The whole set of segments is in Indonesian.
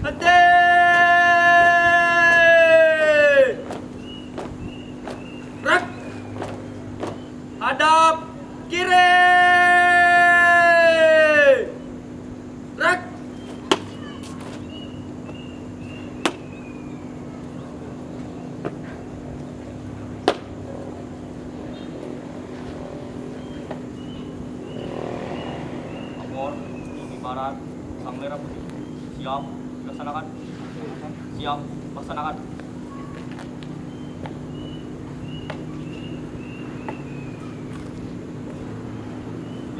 Henti! Rak! Hadap kiri! Rak! Akor, ini barat, sang merah putih. Siap, laksanakan. Siap, laksanakan.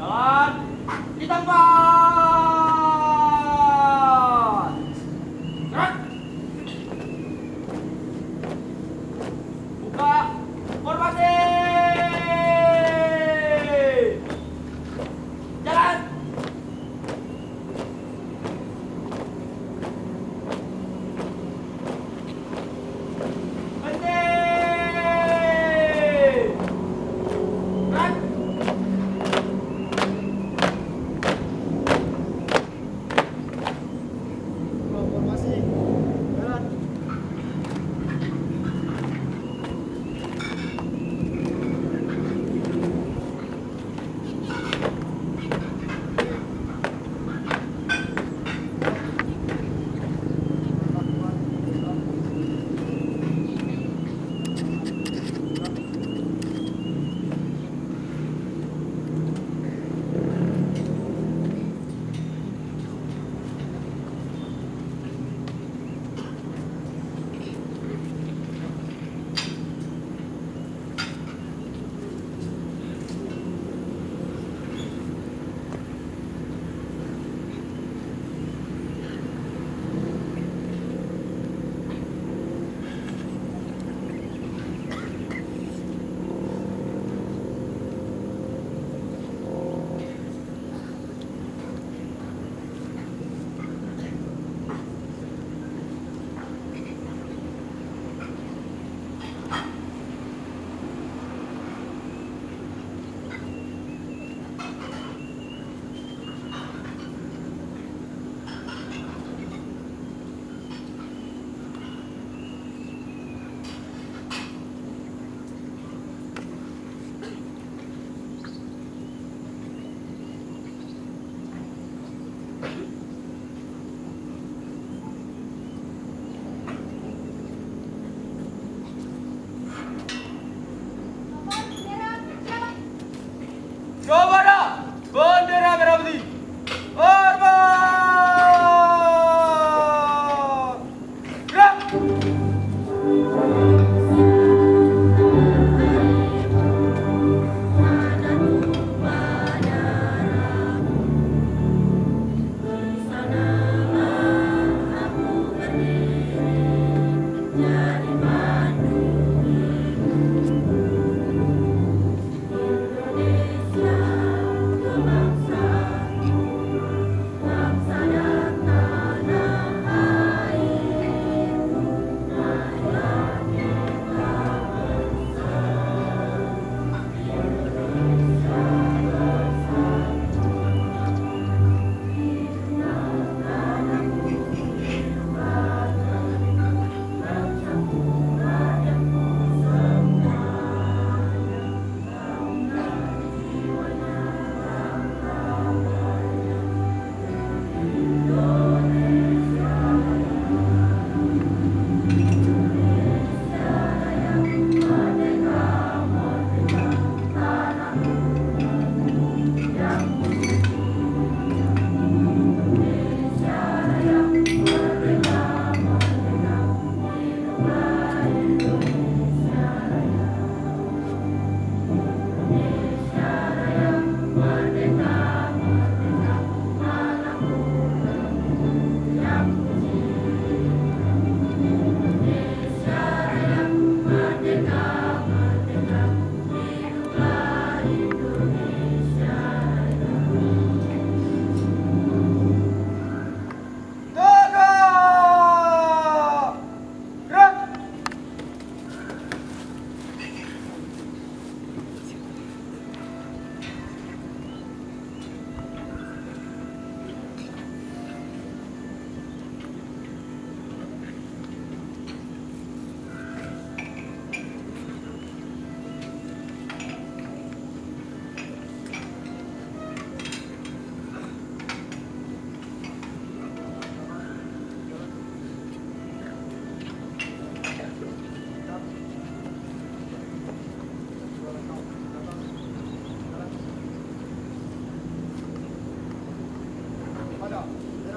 Jalan di tempat. Gerak. Buka formasi. Jalan. Berhenti. Gerak.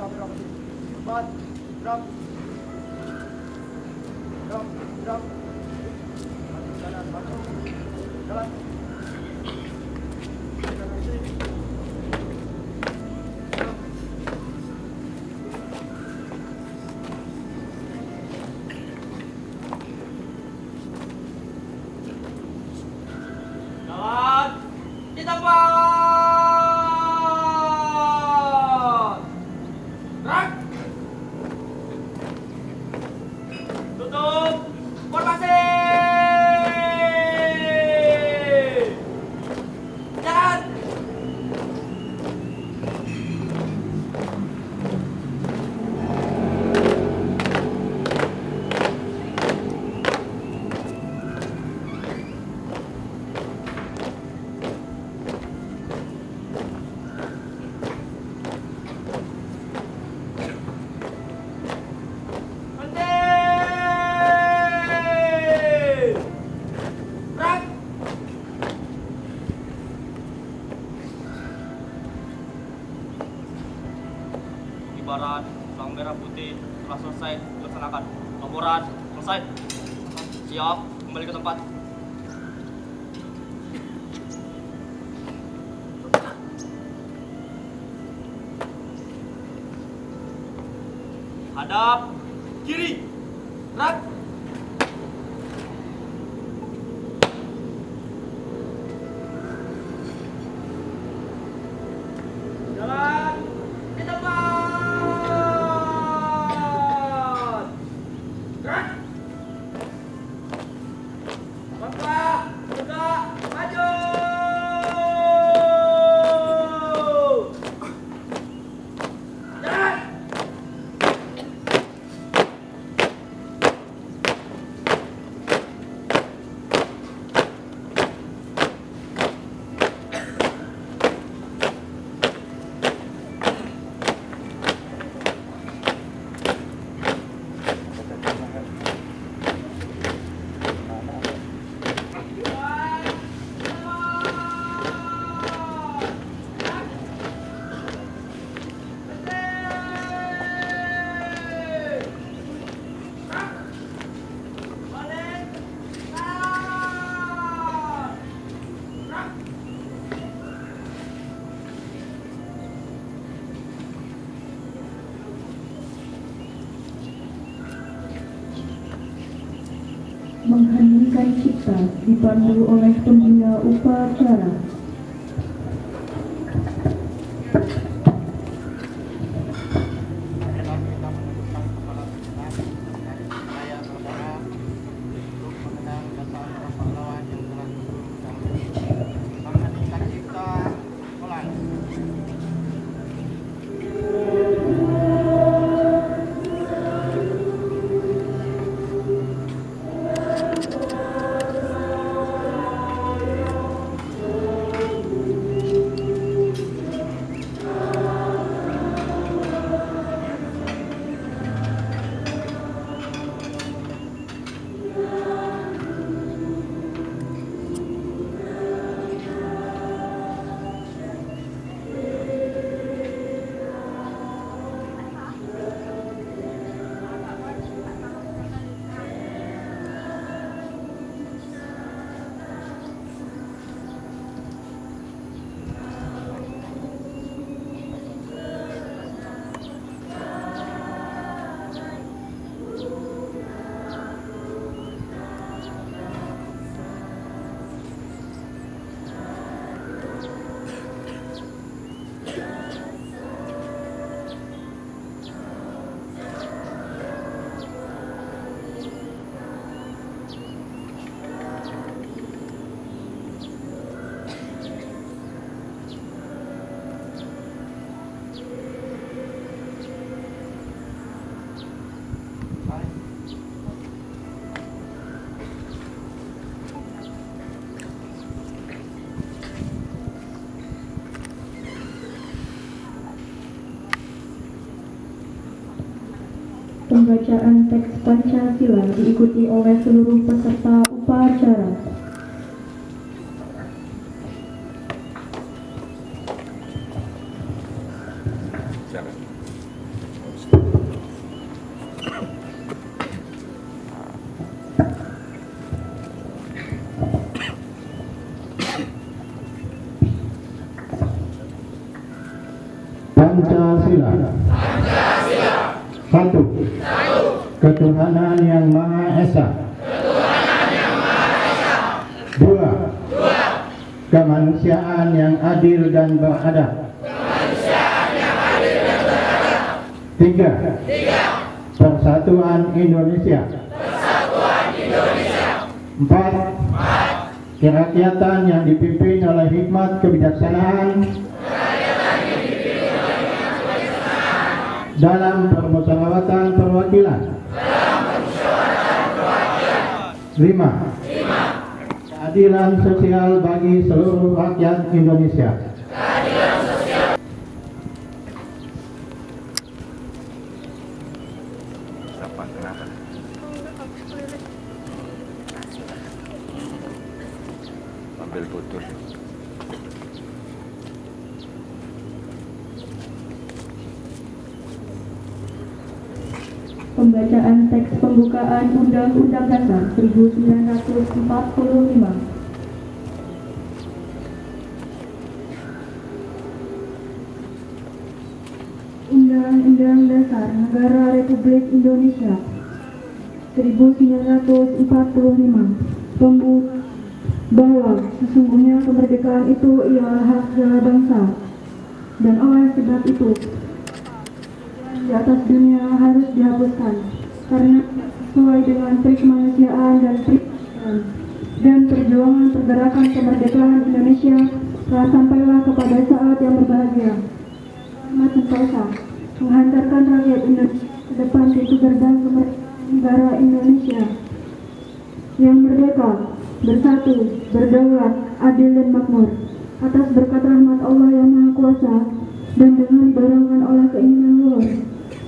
kamera posisi 4, gerak. Gerak. Jalan, masuk. Jalan. Jalan sini. Jalan di tempat. Gerak. Tutup. Formasi. Jalan. Barat, sang merah putih telah selesai dilaksanakan. Laporan selesai. Siap, kembali ke tempat. Hadap kiri. Gerak. Jalan di tempat. Gerak. Bangkit, tegak, maju. Jalan. Mengheningkan cipta dipandu oleh pembina upacara. Pembacaan teks Pancasila diikuti oleh seluruh peserta upacara. Silakan. Pancasila. Satu. Ketuhanan yang Maha Esa. Dua. Kemanusiaan yang adil dan beradab. Tiga. Persatuan Indonesia. Empat. Kerakyatan yang dipimpin oleh hikmat kebijaksanaan dalam permusyawaratan perwakilan. 5. Keadilan sosial bagi seluruh rakyat Indonesia. Ambil putus. Pembacaan teks pembukaan Undang-Undang Dasar 1945. Undang-Undang Dasar Negara Republik Indonesia 1945 bahwa sesungguhnya kemerdekaan itu ialah hak segala bangsa, dan oleh sebab itu di atas dunia harus dihapuskan karena sesuai dengan kemanusiaan dan perjuangan dan perjuangan pergerakan kemerdekaan Indonesia telah sampailah kepada saat yang berbahagia. Selamat sentosa menghantarkan rakyat Indonesia ke depan pintu gerbang kemerdekaan negara Indonesia yang merdeka, bersatu, berdaulat, adil dan makmur atas berkat rahmat Allah yang Maha Kuasa dan dengan dorongan oleh keinginan luhur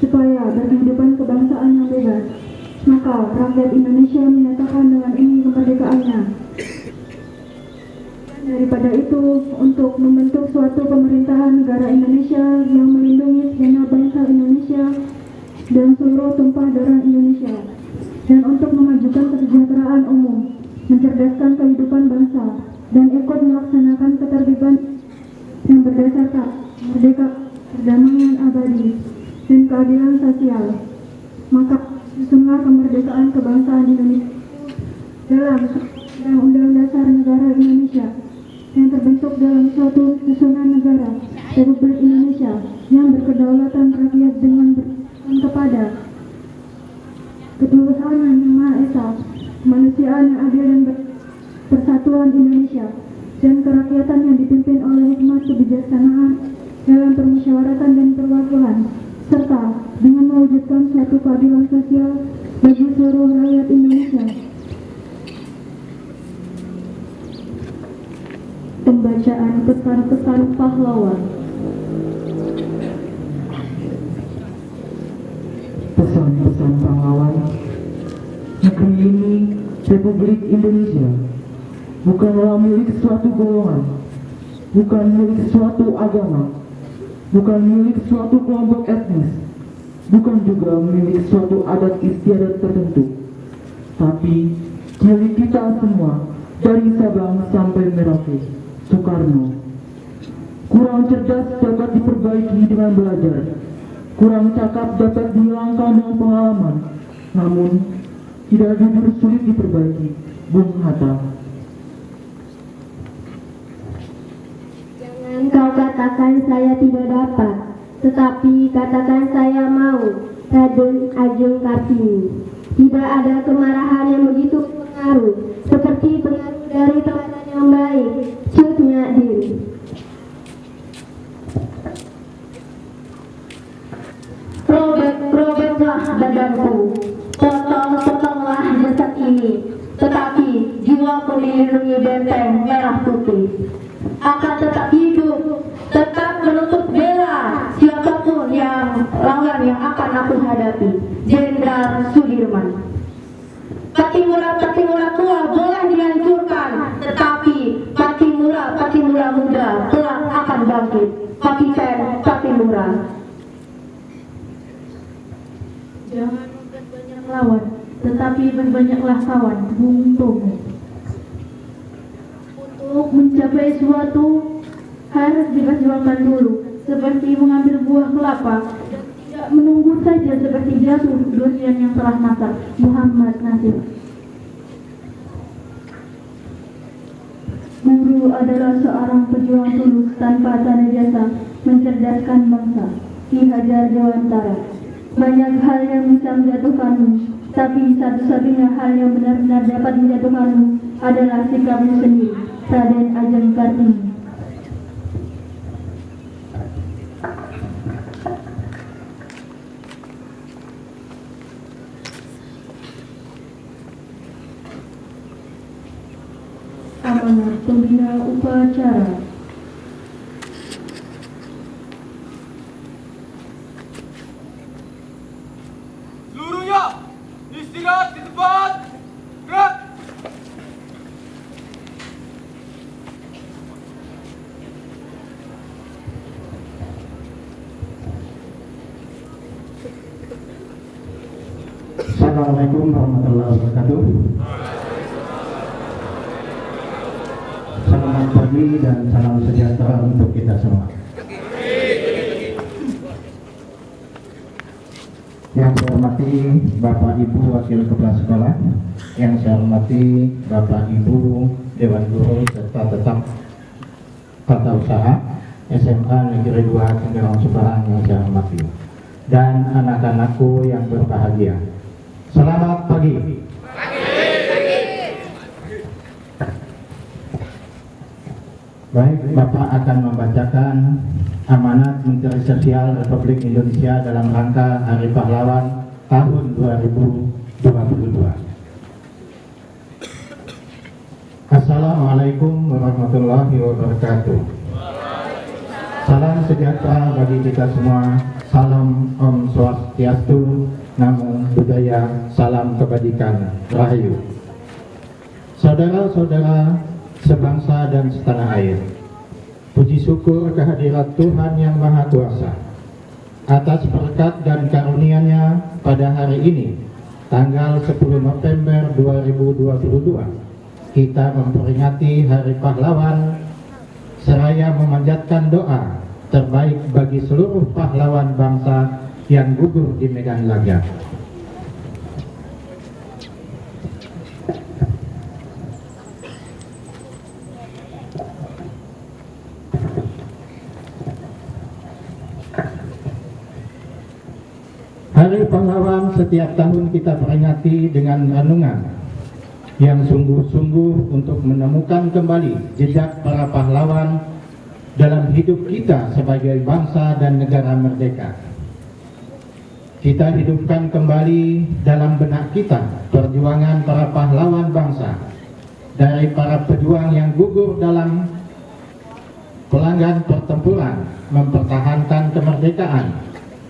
supaya berkehidupan kebangsaan yang bebas, maka rakyat Indonesia menyatakan dengan ini kemerdekaannya. Daripada itu, untuk membentuk suatu pemerintahan negara Indonesia yang melindungi segenap bangsa Indonesia dan seluruh tumpah darah Indonesia, dan untuk memajukan kesejahteraan umum, mencerdaskan kehidupan bangsa, dan ikut melaksanakan ketertiban yang berdasarkan merdeka, perdamaian abadi, dan keadilan sosial. Maka susunlah kemerdekaan kebangsaan Indonesia dalam Undang-Undang Dasar Negara Indonesia yang terbentuk dalam suatu susunan negara Republik Indonesia yang berkedaulatan rakyat dengan berdasarkan kepada ketuhanan yang Maha Esa, kemanusiaan yang adil dan persatuan Indonesia, dan kerakyatan yang dipimpin oleh hikmat kebijaksanaan dalam permusyawaratan dan perwakilan, serta dengan mewujudkan suatu keadilan sosial bagi seluruh rakyat Indonesia. Pembacaan pesan-pesan pahlawan. Pesan-pesan pahlawan. Negeri ini, Republik Indonesia, bukanlah milik suatu golongan, bukan milik suatu agama, bukan milik suatu kelompok etnis, bukan juga milik suatu adat istiadat tertentu, tapi milik kita semua dari Sabang sampai Merauke. Soekarno. Kurang cerdas dapat diperbaiki dengan belajar, kurang cakap dapat dihilangkan dengan pengalaman, namun tidak jujur sulit diperbaiki. Bung Hatta. Jangan kau katakan saya tidak dapat, tetapi katakan saya mau. Raden Ajeng Kartini. Tidak ada kemarahan yang begitu pengaruh seperti pengaruh dari teladan yang baik. Cut Nyak Din. Robek-robeklah badanku, potong-potonglah jasad ini, tetapi jiwaku dilindungi benteng merah putih. Akan tetap hidup, tetap menuntut bela siapapun yang lawan yang akan aku hadapi. Jenderal Sudirman. Patimura tua boleh dihancurkan, tetapi Patimura muda kelak akan bangkit. Pakiten Patimura. Jangan memperbanyak lawan, tetapi berbanyaklah kawan. Bung Tomo. Untuk mencapai suatu harus diperjuangkan dulu. seperti mengambil buah kelapa dan tidak menunggu saja seperti jatuh durian yang telah matang. Muhammad Nasir. Guru adalah seorang pejuang tulus tanpa tanda jasa, mencerdaskan bangsa. Ki Hajar Dewantara. Banyak hal yang bisa menjatuhkanmu, tapi satu-satunya hal yang benar-benar dapat menjatuhkanmu adalah sikapmu sendiri. Raden Ajeng Kartini. Amanat Pembina Upacara. Seluruhnya istirahat di tempat. Gerak. Assalamualaikum warahmatullahi wabarakatuh. Selamat pagi dan salam sejahtera untuk kita semua. Yang saya hormati Bapak Ibu Wakil Kepala Sekolah, yang saya hormati Bapak Ibu Dewan Guru serta tetap tata usaha SMA Negeri 2 Cenderawang Semarang yang saya hormati, dan anak-anakku yang berbahagia. Selamat pagi. Baik, Bapak akan membacakan amanat Menteri Sosial Republik Indonesia dalam rangka Hari Pahlawan tahun 2022. Assalamualaikum warahmatullahi wabarakatuh. Salam sejahtera bagi kita semua. Salam Om Swastiastu, Namo Buddhaya, salam kebajikan, Rahayu. Saudara-saudara sebangsa dan setanah air, puji syukur kehadirat Tuhan Yang Maha Kuasa atas berkat dan karunia-Nya pada hari ini, tanggal 10 November 2022, kita memperingati Hari Pahlawan seraya memanjatkan doa terbaik bagi seluruh pahlawan bangsa yang gugur di medan laga. Hari Pahlawan setiap tahun kita peringati dengan renungan yang sungguh-sungguh untuk menemukan kembali jejak para pahlawan dalam hidup kita sebagai bangsa dan negara merdeka. Kita hidupkan kembali dalam benak kita perjuangan para pahlawan bangsa, dari para pejuang yang gugur dalam pelanggan pertempuran mempertahankan kemerdekaan.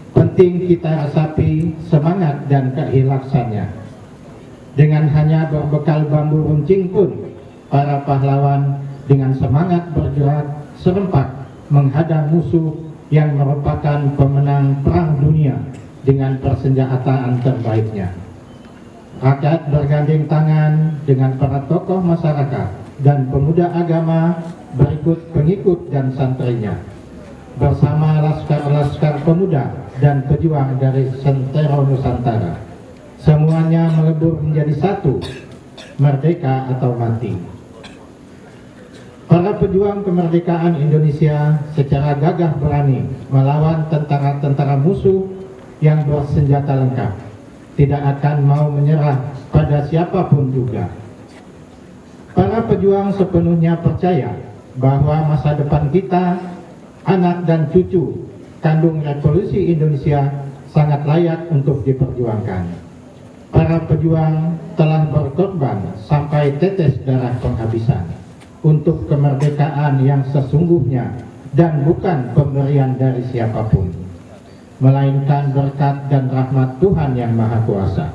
Penting kita resapi semangat dan keikhlasannya. Dengan hanya berbekal bambu runcing pun, para pahlawan dengan semangat bergerak serempak menghadang musuh yang merupakan pemenang perang dunia dengan persenjataan terbaiknya. Rakyat bergandeng tangan dengan para tokoh masyarakat dan pemuda agama berikut pengikut dan santrinya, bersama laskar-laskar pemuda dan pejuang dari sentero Nusantara. Semuanya melebur menjadi satu, merdeka atau mati. Para pejuang kemerdekaan Indonesia secara gagah berani melawan tentara-tentara musuh yang bersenjata lengkap, tidak akan mau menyerah pada siapapun juga. Para pejuang sepenuhnya percaya bahwa masa depan kita, anak dan cucu kandung revolusi Indonesia sangat layak untuk diperjuangkan. Para pejuang telah berkorban sampai tetes darah penghabisan untuk kemerdekaan yang sesungguhnya dan bukan pemberian dari siapapun, melainkan berkat dan rahmat Tuhan Yang Maha Kuasa.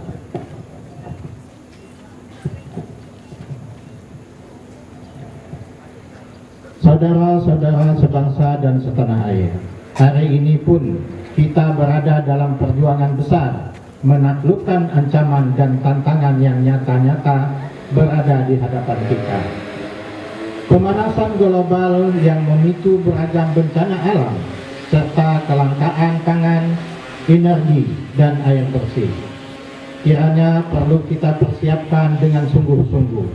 Saudara-saudara sebangsa dan setanah air, hari ini pun kita berada dalam perjuangan besar menaklukkan ancaman dan tantangan yang nyata-nyata berada di hadapan kita. Pemanasan global yang memicu beragam bencana alam serta kelangkaan pangan, energi, dan air bersih. Kiranya perlu kita persiapkan dengan sungguh-sungguh.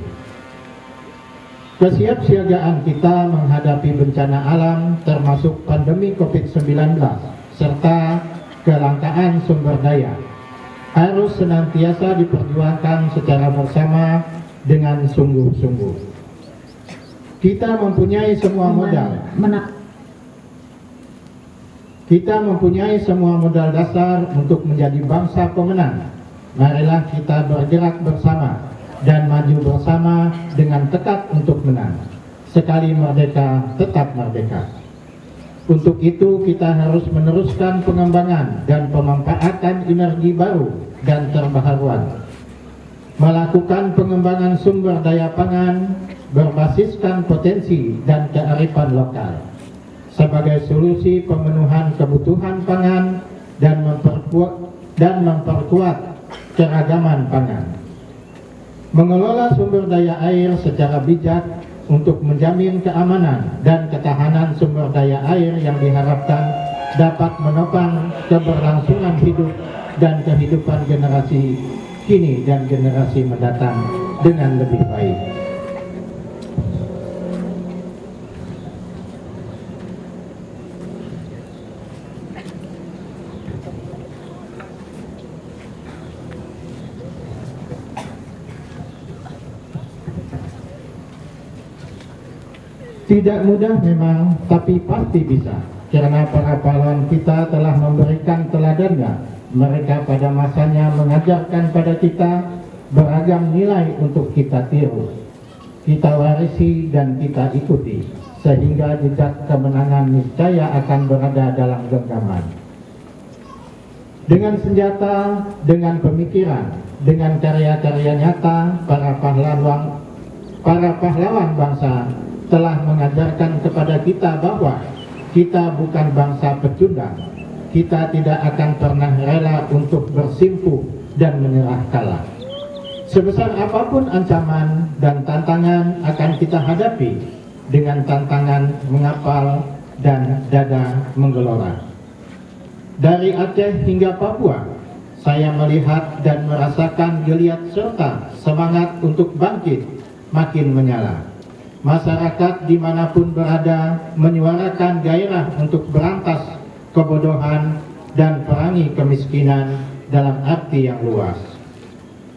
Kesiapsiagaan kita menghadapi bencana alam termasuk pandemi COVID-19 serta kelangkaan sumber daya harus senantiasa diperjuangkan secara bersama dengan sungguh-sungguh. Kita mempunyai semua modal dasar untuk menjadi bangsa pemenang. Marilah kita bergerak bersama dan maju bersama dengan tekad untuk menang. Sekali merdeka, tetap merdeka. Untuk itu kita harus meneruskan pengembangan dan pemanfaatan energi baru dan terbarukan, melakukan pengembangan sumber daya pangan berbasiskan potensi dan kearifan lokal sebagai solusi pemenuhan kebutuhan pangan dan memperkuat keragaman pangan. Mengelola sumber daya air secara bijak untuk menjamin keamanan dan ketahanan sumber daya air yang diharapkan dapat menopang keberlangsungan hidup dan kehidupan generasi kini dan generasi mendatang dengan lebih baik. Tidak mudah memang, tapi pasti bisa. Karena para pahlawan kita telah memberikan teladannya. Mereka pada masanya mengajarkan pada kita beragam nilai untuk kita tiru, kita warisi dan kita ikuti, sehingga jejak kemenangan niscaya akan berada dalam genggaman. Dengan senjata, dengan pemikiran, dengan karya-karya nyata, para pahlawan bangsa telah mengajarkan kepada kita bahwa kita bukan bangsa pecundang. Kita tidak akan pernah rela untuk bersimpuh dan menyerah kalah. Sebesar apapun ancaman dan tantangan akan kita hadapi dengan tantangan mengapal dan dada menggelora. Dari Aceh hingga Papua, saya melihat dan merasakan geliat serta semangat untuk bangkit makin menyala. Masyarakat dimanapun berada menyuarakan gairah untuk berantas kebodohan dan perangi kemiskinan dalam arti yang luas.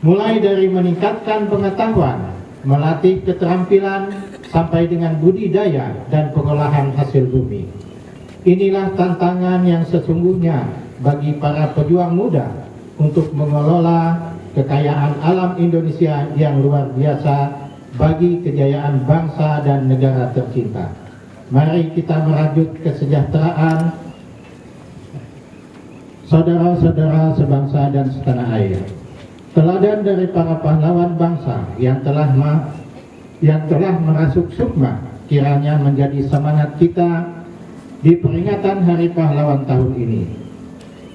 Mulai dari meningkatkan pengetahuan, melatih keterampilan, sampai dengan budidaya dan pengolahan hasil bumi. Inilah tantangan yang sesungguhnya bagi para pejuang muda untuk mengelola kekayaan alam Indonesia yang luar biasa bagi kejayaan bangsa dan negara tercinta. Mari kita merajut kesejahteraan saudara-saudara sebangsa dan setanah air. Teladan dari para pahlawan bangsa yang telah merasuk sukma kiranya menjadi semangat kita di peringatan Hari Pahlawan tahun ini.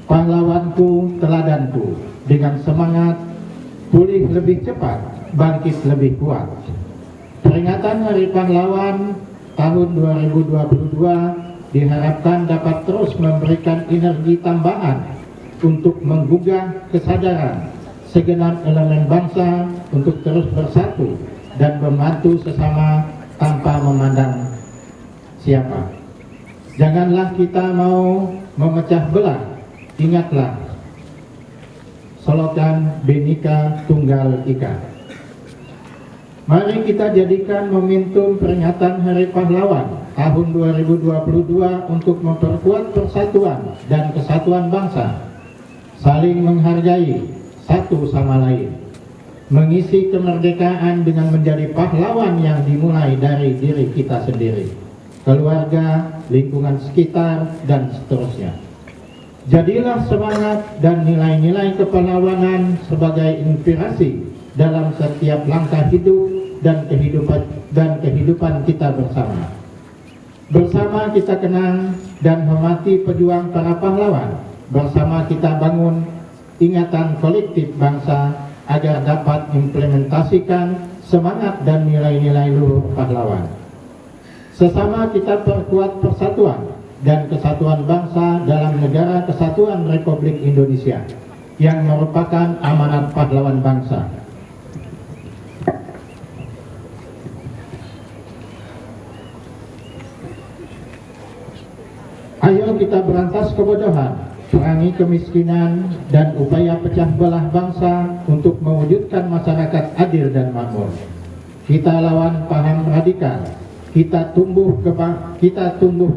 Pahlawanku, teladanku, dengan semangat pulih lebih cepat, bangkit lebih kuat. Peringatan Hari Pahlawan tahun 2022 diharapkan dapat terus memberikan energi tambahan untuk menggugah kesadaran segenap elemen bangsa untuk terus bersatu dan membantu sesama tanpa memandang siapa. Janganlah kita mau memecah belah. Ingatlah slogan Bhinneka Tunggal Ika. Mari kita jadikan momentum peringatan Hari Pahlawan tahun 2022 untuk memperkuat persatuan dan kesatuan bangsa, saling menghargai satu sama lain, mengisi kemerdekaan dengan menjadi pahlawan yang dimulai dari diri kita sendiri, keluarga, lingkungan sekitar, dan seterusnya. Jadilah semangat dan nilai-nilai kepahlawanan sebagai inspirasi dalam setiap langkah hidup dan kehidupan kita bersama. Bersama kita kenang dan hormati pejuang para pahlawan. Bersama kita bangun ingatan kolektif bangsa agar dapat implementasikan semangat dan nilai-nilai luhur pahlawan. Sesama kita perkuat persatuan dan kesatuan bangsa dalam Negara Kesatuan Republik Indonesia yang merupakan amanat pahlawan bangsa. Ayo kita berantas kebodohan, perangi kemiskinan, dan upaya pecah belah bangsa untuk mewujudkan masyarakat adil dan makmur. Kita lawan paham radikal, kita tumbuh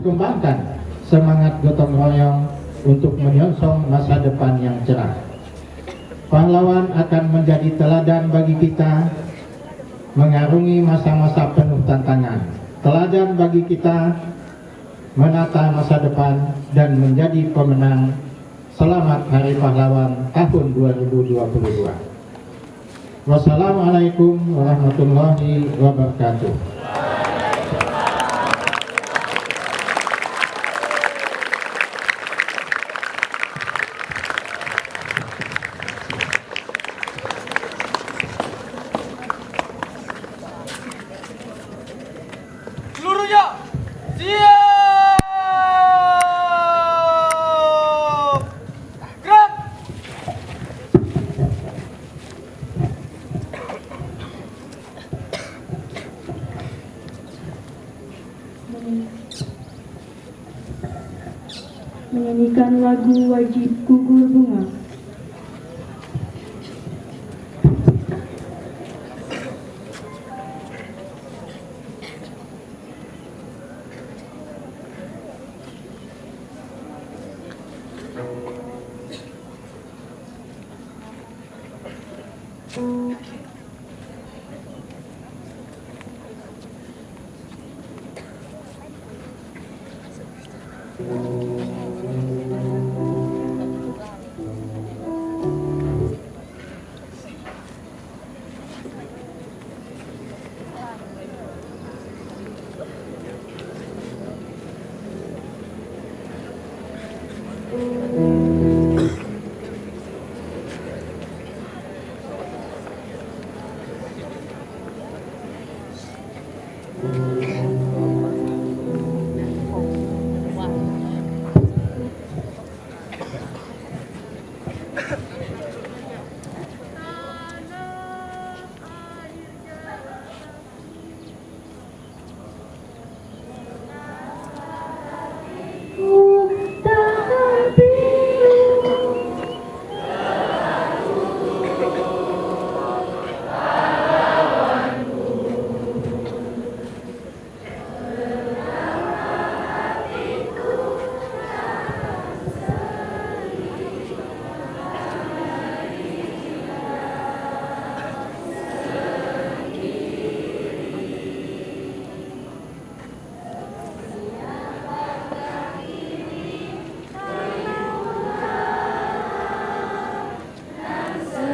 kembangkan semangat gotong royong untuk menyongsong masa depan yang cerah. Pahlawan akan menjadi teladan bagi kita mengarungi masa-masa penuh tantangan, teladan bagi kita menata masa depan dan menjadi pemenang. Selamat Hari Pahlawan tahun 2022. Wassalamualaikum warahmatullahi wabarakatuh. Seluruhnya siap! Gerak! Menyanyikan lagu Wajib Gugur Bunga.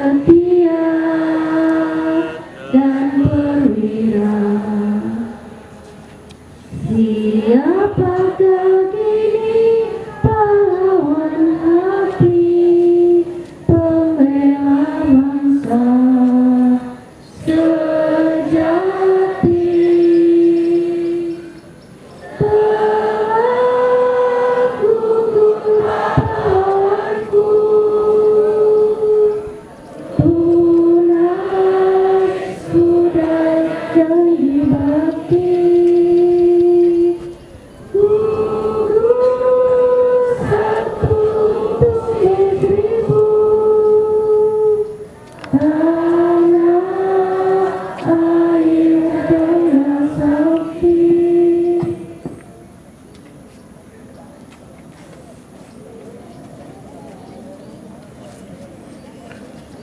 Setia dan perwira, siapakah kini pahlawan hati, pembela bangsa sejati.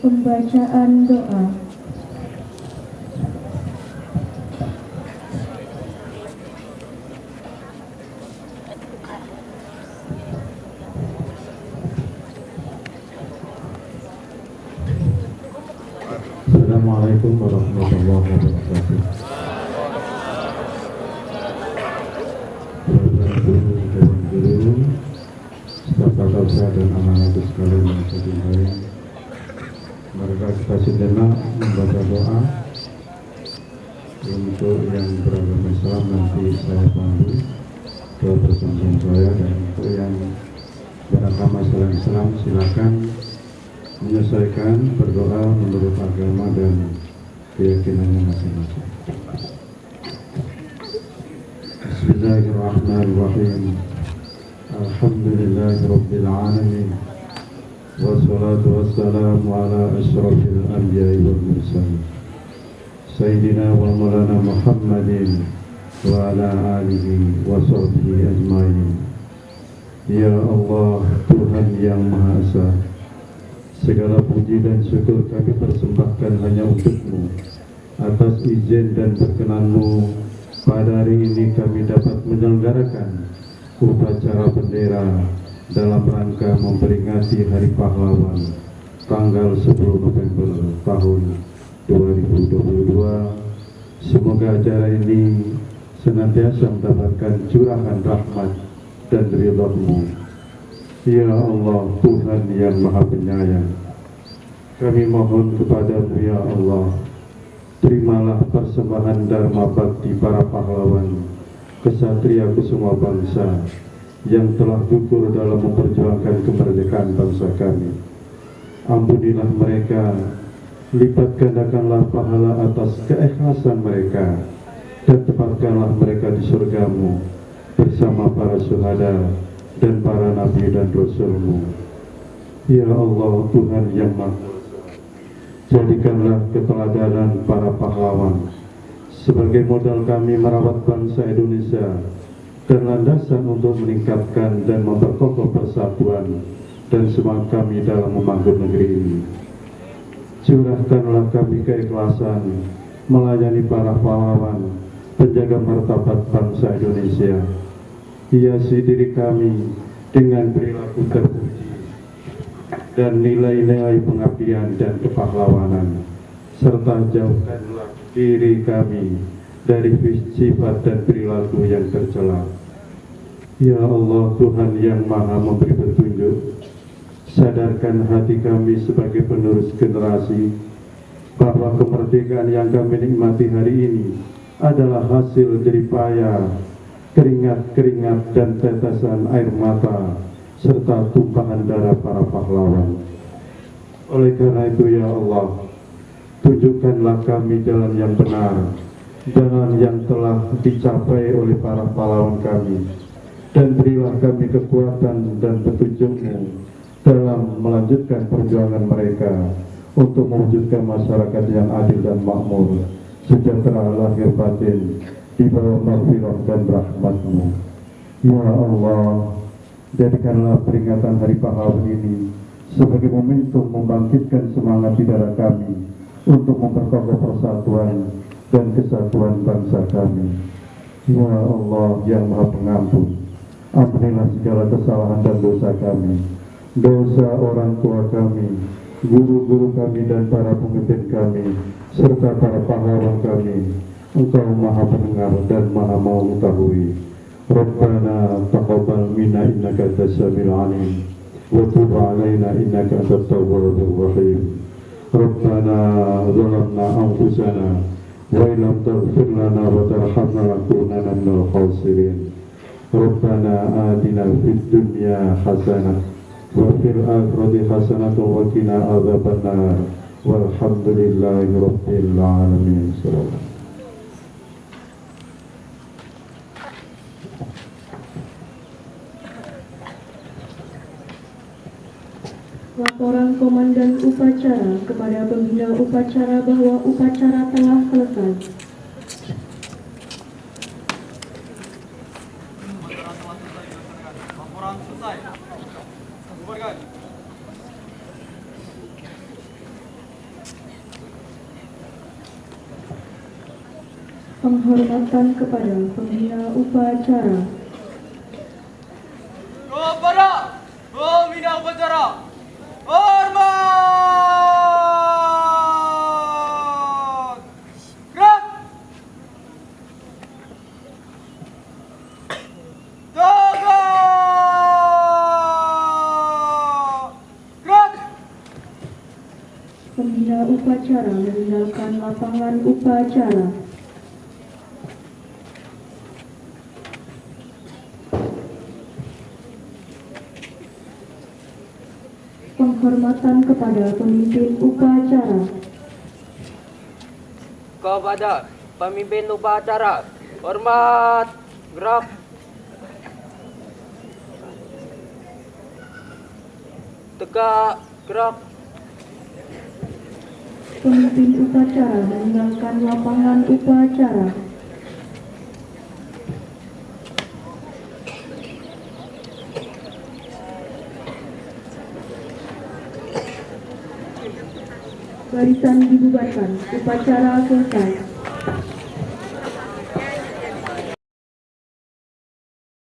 Pembacaan doa. Assalamualaikum warahmatullahi wabarakatuh. Dewan Guru, staf bangsa dan anak-anak sekalian yang saya cintai, mereka kita sejenak membaca doa untuk yang beragama Islam nanti saya pandu ketua persatuan saya, dan untuk yang beragama selain Islam silakan menyesuaikan berdoa menurut agama dan keyakinannya masing-masing. Bismillahirrahmanirrahim. Alhamdulillahirabbil alamin. Wassalatu wassalamu ala asyrafil anbiya'i wal mursalin. Sayyidina wa maulana Muhammadin wa ala alihi wa sahbihi ajmain. Ya Allah, Tuhan yang Maha Esa, segala puji dan syukur kami persembahkan hanya untuk-Mu. Atas izin dan perkenan-Mu, pada hari ini kami dapat menyelenggarakan upacara bendera dalam rangka memperingati Hari Pahlawan tanggal 10 November tahun 2022. Semoga acara ini senantiasa mendapatkan curahan rahmat dan ridha-Mu. Ya Allah, Tuhan yang Maha Penyayang, kami mohon kepada-Mu ya Allah, terimalah persembahan dharma bakti para pahlawan kesatria semua bangsa yang telah gugur dalam memperjuangkan kemerdekaan bangsa kami. Ampunilah mereka, lipat gandakanlah pahala atas keikhlasan mereka, dan tempatkanlah mereka di surga-Mu bersama para syuhada dan para nabi dan rasul-Mu. Ya Allah, Tuhan yang Maha Kuasa, jadikanlah keteladanan para pahlawan sebagai modal kami merawat bangsa Indonesia dan landasan untuk meningkatkan dan memperkokoh persatuan dan semangat kami dalam membangun negeri ini. Curahkanlah kami keikhlasan melayani para pahlawan, penjaga martabat bangsa Indonesia. Hiasi diri kami dengan perilaku terpuji dan nilai-nilai pengabdian dan kepahlawanan, serta jauhkanlah diri kami dari sifat dan perilaku yang tercela. Ya Allah, Tuhan yang Maha memberi petunjuk, sadarkan hati kami sebagai penerus generasi bahwa kemerdekaan yang kami nikmati hari ini adalah hasil jeripaya, keringat-keringat dan tetesan air mata serta tumpahan darah para pahlawan. Oleh karena itu ya Allah, tunjukkanlah kami jalan yang benar, jalan yang telah dicapai oleh para pahlawan kami, dan berilah kami kekuatan dan petunjuk-Mu dalam melanjutkan perjuangan mereka untuk mewujudkan masyarakat yang adil dan makmur, sejahtera lahir batin di bawah maghfirah dan rahmat-Mu. Ya Allah, jadikanlah peringatan Hari Pahlawan ini sebagai momentum membangkitkan semangat di dada kami untuk memperkokoh persatuan dan kesatuan bangsa kami. Ya Allah yang Maha Pengampun, ampunilah segala kesalahan dan dosa kami, dosa orang tua kami, guru-guru kami dan para pemimpin kami, serta para pahlawan kami. Engkau Maha Pendengar dan Maha Mengetahui. Rabbana taqabbal minna innaka antas samiul alim wa tub alaina innaka antat tawwabur rahim. Rabbana zalamna anfusana wa illam taghfir lana wa tarhamna lanakunanna minal khasirin. Rabbana atina fid dunya hasanah wa fil akhirati hasanah wa qina adzabannar. Walhamdulillahi rabbil alamin. Laporan Komandan Upacara kepada Pembina Upacara bahwa upacara telah selesai. Laporan selesai. Bubarkan. Penghormatan kepada Pembina Upacara. Kepada Pembina Upacara, hormat! Gerak! Tegak! Gerak! Pembina Upacara meninggalkan lapangan upacara. penghormatan kepada pemimpin upacara. Kepada pemimpin upacara, hormat, gerak. Tegak, gerak. Pemimpin upacara meninggalkan lapangan upacara. Barisan dibubarkan, upacara selesai.